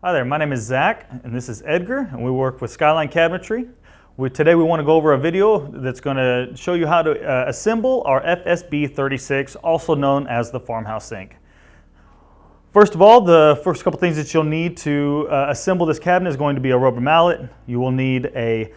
Hi there, my name is Zach and this is Edgar and we work with Skyline Cabinetry. Today we want to go over a video that's going to show you how to assemble our FSB 36, also known as the farmhouse sink. First of all, the first couple things that you'll need to assemble this cabinet is going to be a rubber mallet. You will need a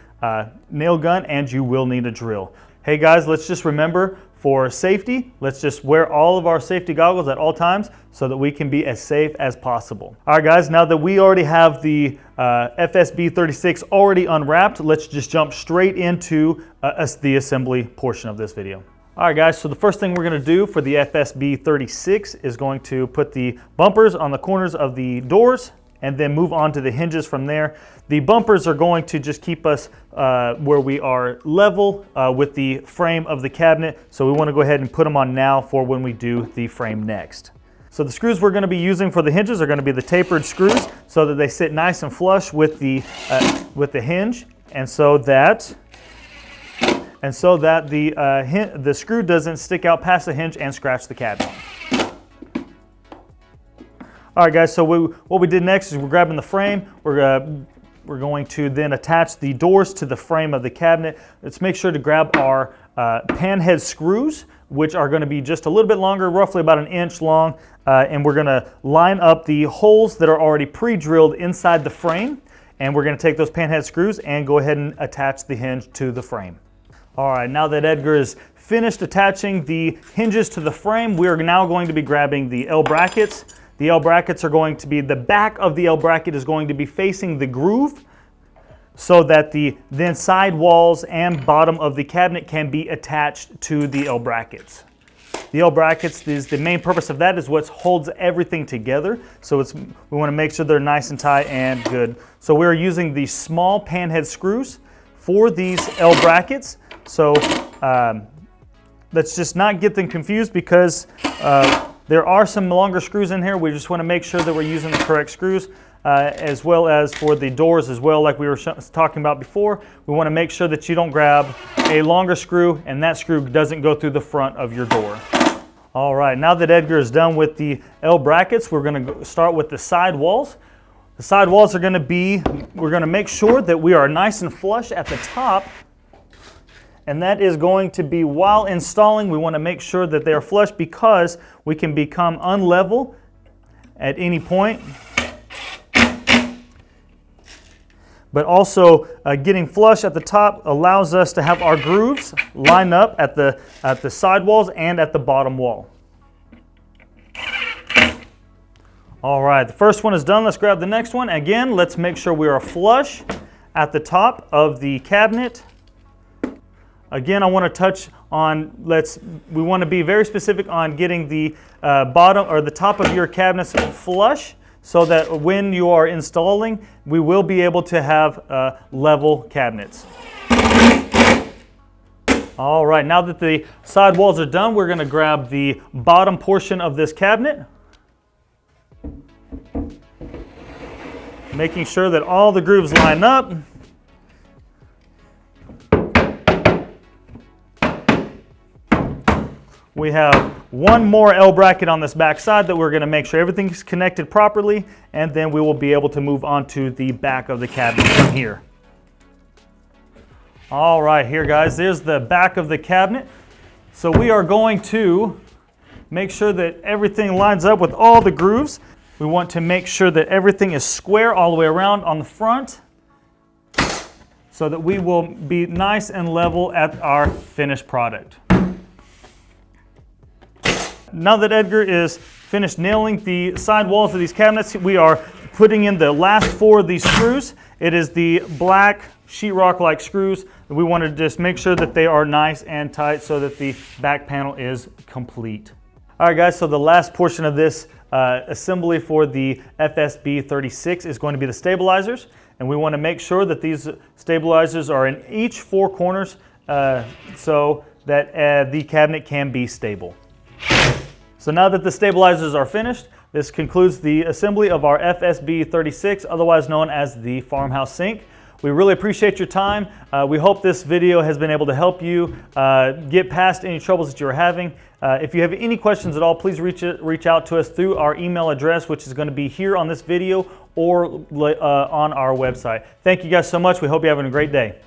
nail gun and you will need a drill. Hey guys, let's just remember, for safety, let's just wear all of our safety goggles at all times so that we can be as safe as possible. All right guys, now that we already have the FSB 36 already unwrapped, let's just jump straight into the assembly portion of this video. All right guys, so the first thing we're going to do for the FSB 36 is going to put the bumpers on the corners of the doors and then move on to the hinges from there. The bumpers are going to just keep us where we are level with the frame of the cabinet. So we want to go ahead and put them on now for when we do the frame next. So the screws we're going to be using for the hinges are going to be the tapered screws so that they sit nice and flush with the hinge, and so that the screw doesn't stick out past the hinge and scratch the cabinet. All right guys, so what we did next is we're grabbing the frame. We're going to then attach the doors to the frame of the cabinet. Let's make sure to grab our pan head screws, which are going to be just a little bit longer, roughly about 1 inch long, and we're going to line up the holes that are already pre-drilled inside the frame, and we're going to take those pan head screws and go ahead and attach the hinge to the frame. All right, now that Edgar is finished attaching the hinges to the frame, we are now going to be grabbing the L brackets. The L brackets are going to be, the back of the L bracket is going to be facing the groove so that the then side walls and bottom of the cabinet can be attached to the L brackets. The L brackets, the main purpose of that is what holds everything together. So we want to make sure they're nice and tight and good. So we're using the small pan head screws for these L brackets. So let's just not get them confused because there are some longer screws in here. We just want to make sure that we're using the correct screws, as well as for the doors as well, like we were talking about before. We want to make sure that you don't grab a longer screw and that screw doesn't go through the front of your door. All right, now that Edgar is done with the L brackets, we're going to start with the side walls. The side walls are going to be, we're going to make sure that we are nice and flush at the top. And that is going to be, while installing, we want to make sure that they are flush because we can become unlevel at any point. But also getting flush at the top allows us to have our grooves line up at the side walls and at the bottom wall. All right, the first one is done. Let's grab the next one. Again, let's make sure we are flush at the top of the cabinet. Again, I want to touch on, we want to be very specific on getting the bottom or the top of your cabinets flush so that when you are installing, we will be able to have level cabinets. All right, now that the side walls are done, we're going to grab the bottom portion of this cabinet, making sure that all the grooves line up. We have one more L bracket on this back side that we're going to make sure everything's connected properly, and then we will be able to move on to the back of the cabinet from here. All right, here guys, there's the back of the cabinet. So we are going to make sure that everything lines up with all the grooves. We want to make sure that everything is square all the way around on the front so that we will be nice and level at our finished product. Now that Edgar is finished nailing the side walls of these cabinets, we are putting in the last 4 of these screws. It is the black sheetrock-like screws. We want to just make sure that they are nice and tight so that the back panel is complete. All right guys, so the last portion of this assembly for the FSB 36 is going to be the stabilizers. And we want to make sure that these stabilizers are in each 4 corners so that the cabinet can be stable. So now that the stabilizers are finished, this concludes the assembly of our FSB 36, otherwise known as the farmhouse sink. We really appreciate your time. We hope this video has been able to help you get past any troubles that you're having. If you have any questions at all, please reach out to us through our email address, which is going to be here on this video or on our website. Thank you guys so much. We hope you're having a great day.